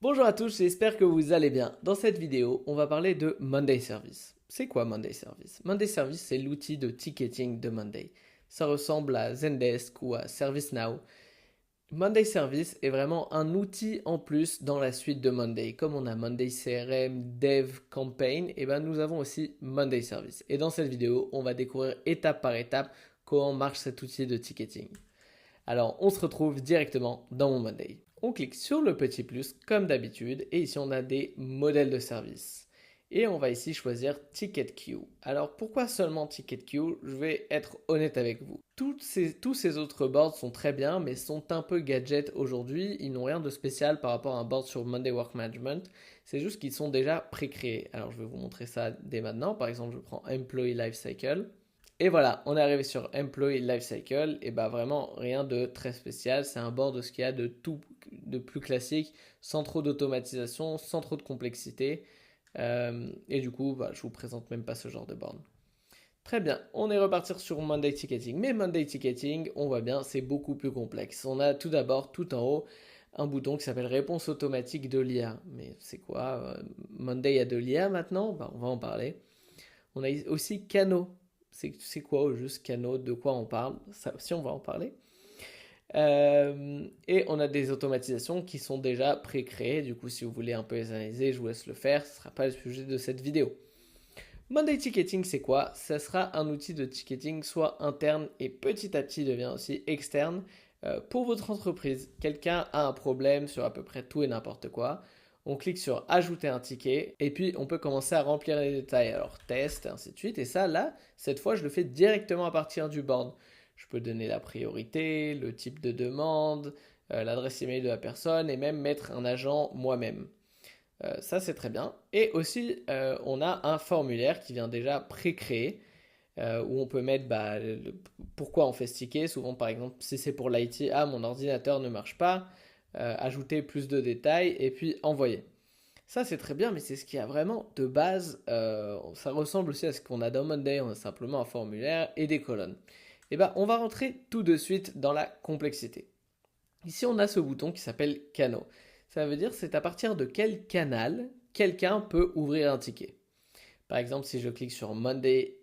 Bonjour à tous, j'espère que vous allez bien. Dans cette vidéo, on va parler de Monday Service. C'est quoi Monday Service? Monday Service, c'est l'outil de ticketing de Monday. Ça ressemble à Zendesk ou à ServiceNow. Monday Service est vraiment un outil en plus dans la suite de Monday. Comme on a Monday CRM, Dev, Campaign, et ben nous avons aussi Monday Service. Et dans cette vidéo, on va découvrir étape par étape comment marche cet outil de ticketing. Alors, on se retrouve directement dans mon Monday. On clique sur le petit plus comme d'habitude et ici on a des modèles de service. Et on va ici choisir Ticket Queue. Alors pourquoi seulement Ticket Queue? Je vais être honnête avec vous. Tous ces autres boards sont très bien mais sont un peu gadgets aujourd'hui. Ils n'ont rien de spécial par rapport à un board sur Monday Work Management. C'est juste qu'ils sont déjà pré-créés. Alors je vais vous montrer ça dès maintenant. Par exemple, je prends Employee Lifecycle. Et voilà, on est arrivé sur Employee Lifecycle, et bah vraiment rien de très spécial, c'est un board de ce qu'il y a de tout de plus classique, sans trop d'automatisation, sans trop de complexité, et du coup, bah, je vous présente même pas ce genre de board. Très bien, on est reparti sur Monday Ticketing, mais Monday Ticketing, on voit bien, c'est beaucoup plus complexe. On a tout d'abord, tout en haut, un bouton qui s'appelle Réponse automatique de l'IA. Mais c'est quoi Monday a de l'IA maintenant? Bah, on va en parler. On a aussi Canaux. C'est quoi au juste Canaux? De quoi on parle? Ça aussi, on va en parler. Et on a des automatisations qui sont déjà pré-créées. Du coup, si vous voulez un peu les analyser, je vous laisse le faire. Ce ne sera pas le sujet de cette vidéo. Monday Ticketing, c'est quoi? Ça sera un outil de ticketing soit interne et petit à petit devient aussi externe pour votre entreprise. Quelqu'un a un problème sur à peu près tout et n'importe quoi. On clique sur ajouter un ticket et puis on peut commencer à remplir les détails. Alors test, ainsi de suite. Et ça, là, cette fois, je le fais directement à partir du board. Je peux donner la priorité, le type de demande, l'adresse email de la personne et même mettre un agent moi-même. Ça, c'est très bien. Et aussi, on a un formulaire qui vient déjà pré-créé où on peut mettre pourquoi on fait ce ticket. Souvent, par exemple, si c'est pour l'IT, ah, mon ordinateur ne marche pas, ajouter plus de détails et puis envoyer. Ça, c'est très bien, mais c'est ce qu'il y a vraiment de base. Ça ressemble aussi à ce qu'on a dans Monday. On a simplement un formulaire et des colonnes. Et ben, on va rentrer tout de suite dans la complexité. Ici, on a ce bouton qui s'appelle Canaux. Ça veut dire c'est à partir de quel canal quelqu'un peut ouvrir un ticket. Par exemple, si je clique sur Monday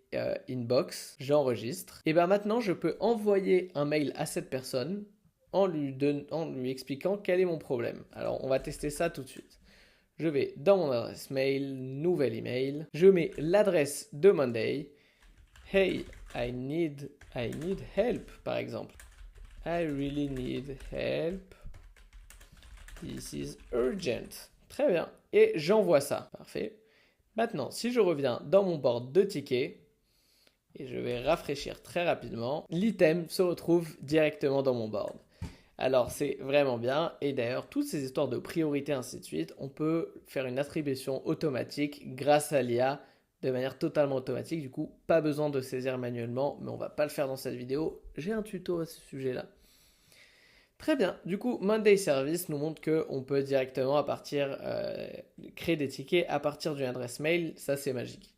Inbox, j'enregistre. Et bien maintenant, je peux envoyer un mail à cette personne en lui expliquant quel est mon problème. Alors, on va tester ça tout de suite. Je vais dans mon adresse mail, nouvel email. Je mets l'adresse de Monday. Hey, I need help, par exemple. I really need help. This is urgent. Très bien. Et j'envoie ça. Parfait. Maintenant, si je reviens dans mon board de tickets, et je vais rafraîchir très rapidement, l'item se retrouve directement dans mon board. Alors c'est vraiment bien, et d'ailleurs toutes ces histoires de priorité ainsi de suite, on peut faire une attribution automatique grâce à l'IA de manière totalement automatique, du coup pas besoin de saisir manuellement, mais on va pas le faire dans cette vidéo, j'ai un tuto à ce sujet-là. Très bien. Du coup, Monday Service nous montre qu'on peut directement créer des tickets à partir d'une adresse mail. Ça, c'est magique.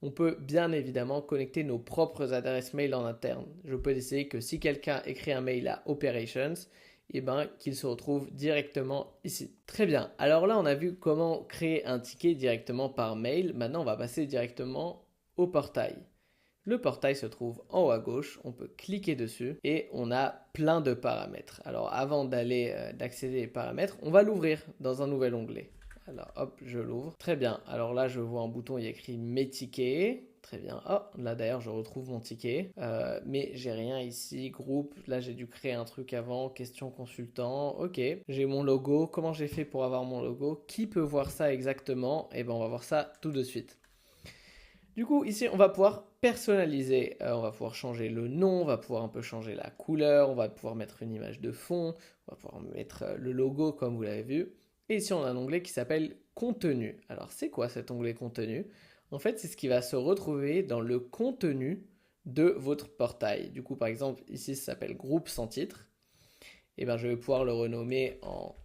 On peut bien évidemment connecter nos propres adresses mail en interne. Je peux décider que si quelqu'un écrit un mail à Operations, eh ben, qu'il se retrouve directement ici. Très bien. Alors là, on a vu comment créer un ticket directement par mail. Maintenant, on va passer directement au portail. Le portail se trouve en haut à gauche, on peut cliquer dessus et on a plein de paramètres. Alors avant d'accéder aux paramètres, on va l'ouvrir dans un nouvel onglet. Alors hop, je l'ouvre. Très bien. Alors là, je vois un bouton, il y a écrit mes tickets. Très bien. Oh, là d'ailleurs, je retrouve mon ticket. Mais j'ai rien ici. Groupe. Là, j'ai dû créer un truc avant. Question consultant. Ok. J'ai mon logo. Comment j'ai fait pour avoir mon logo? Qui peut voir ça exactement? Eh ben, on va voir ça tout de suite. Du coup, ici, on va pouvoir personnaliser. On va pouvoir changer le nom, on va pouvoir un peu changer la couleur, on va pouvoir mettre une image de fond, on va pouvoir mettre le logo comme vous l'avez vu. Et ici, on a un onglet qui s'appelle Contenu. Alors, c'est quoi cet onglet Contenu? En fait, c'est ce qui va se retrouver dans le contenu de votre portail. Du coup, par exemple, ici, ça s'appelle Groupe sans titre. Et bien, je vais pouvoir le renommer en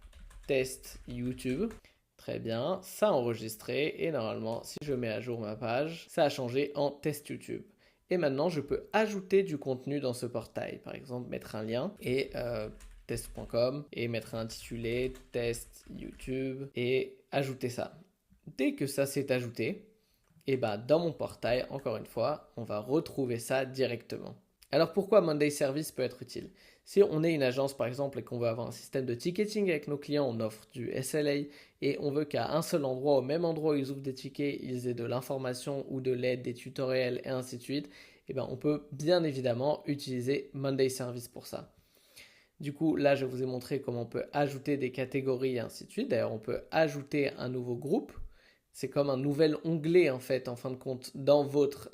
Test YouTube. Très bien, ça a enregistré et normalement, si je mets à jour ma page, ça a changé en test YouTube. Et maintenant, je peux ajouter du contenu dans ce portail. Par exemple, mettre un lien et test.com et mettre un intitulé test YouTube et ajouter ça. Dès que ça s'est ajouté, et dans mon portail, encore une fois, on va retrouver ça directement. Alors pourquoi Monday Service peut être utile? Si on est une agence par exemple et qu'on veut avoir un système de ticketing avec nos clients, on offre du SLA et on veut qu'à un seul endroit, au même endroit où ils ouvrent des tickets, ils aient de l'information ou de l'aide, des tutoriels et ainsi de suite, on peut bien évidemment utiliser Monday Service pour ça. Du coup, là, je vous ai montré comment on peut ajouter des catégories et ainsi de suite. D'ailleurs, on peut ajouter un nouveau groupe. C'est comme un nouvel onglet en fait, en fin de compte, dans votre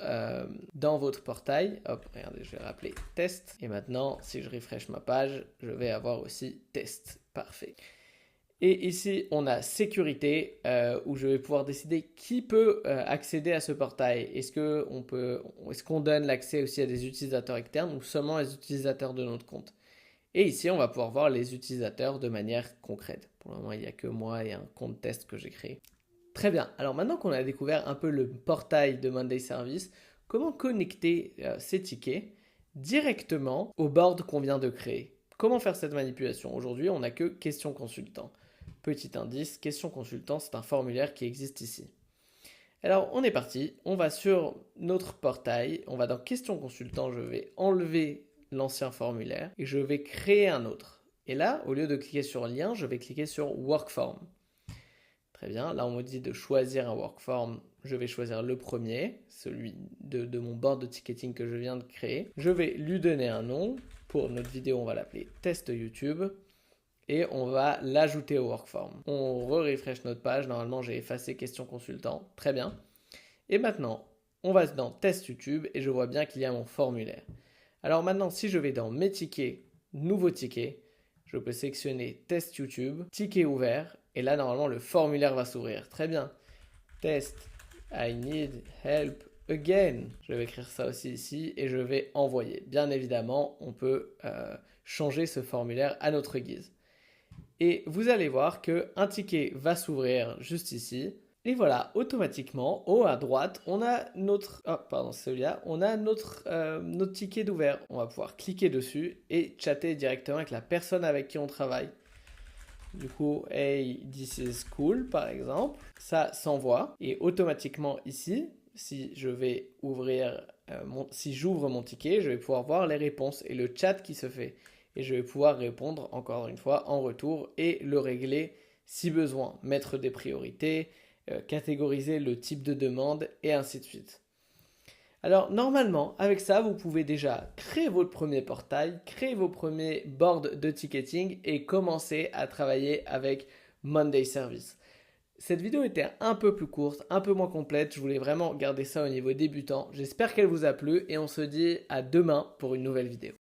portail. Hop, regardez, je vais rappeler test. Et maintenant, si je refresh ma page, je vais avoir aussi test. Parfait. Et ici, on a sécurité, où je vais pouvoir décider qui peut accéder à ce portail. Est-ce qu'on donne l'accès aussi à des utilisateurs externes ou seulement les utilisateurs de notre compte? Et ici, on va pouvoir voir les utilisateurs de manière concrète. Pour le moment, il n'y a que moi et un compte test que j'ai créé. Très bien, alors maintenant qu'on a découvert un peu le portail de Monday Service, comment connecter ces tickets directement au board qu'on vient de créer? Comment faire cette manipulation? Aujourd'hui, on n'a que question consultant. Petit indice, question consultant, c'est un formulaire qui existe ici. Alors, on est parti, on va sur notre portail, on va dans question consultant, je vais enlever l'ancien formulaire et je vais créer un autre. Et là, au lieu de cliquer sur lien, je vais cliquer sur Workform. Très bien, là on me dit de choisir un workform, je vais choisir le premier, celui de mon board de ticketing que je viens de créer. Je vais lui donner un nom, pour notre vidéo on va l'appeler test YouTube et on va l'ajouter au workform. On refresh notre page, normalement j'ai effacé question consultant, très bien. Et maintenant, on va dans test YouTube et je vois bien qu'il y a mon formulaire. Alors maintenant, si je vais dans mes tickets, nouveau ticket, je peux sélectionner test YouTube, ticket ouvert. Et là, normalement, le formulaire va s'ouvrir. Très bien. Test, I need help again. Je vais écrire ça aussi ici et je vais envoyer. Bien évidemment, on peut changer ce formulaire à notre guise. Et vous allez voir qu'un ticket va s'ouvrir juste ici. Et voilà, automatiquement, haut à droite, on a notre ticket d'ouvert. On va pouvoir cliquer dessus et chatter directement avec la personne avec qui on travaille. Du coup, hey, this is cool, par exemple. Ça s'envoie. Et automatiquement ici, si j'ouvre mon ticket, je vais pouvoir voir les réponses et le chat qui se fait. Et je vais pouvoir répondre, encore une fois, en retour et le régler si besoin. Mettre des priorités, catégoriser le type de demande et ainsi de suite. Alors normalement, avec ça, vous pouvez déjà créer votre premier portail, créer vos premiers boards de ticketing et commencer à travailler avec Monday Service. Cette vidéo était un peu plus courte, un peu moins complète. Je voulais vraiment garder ça au niveau débutant. J'espère qu'elle vous a plu et on se dit à demain pour une nouvelle vidéo.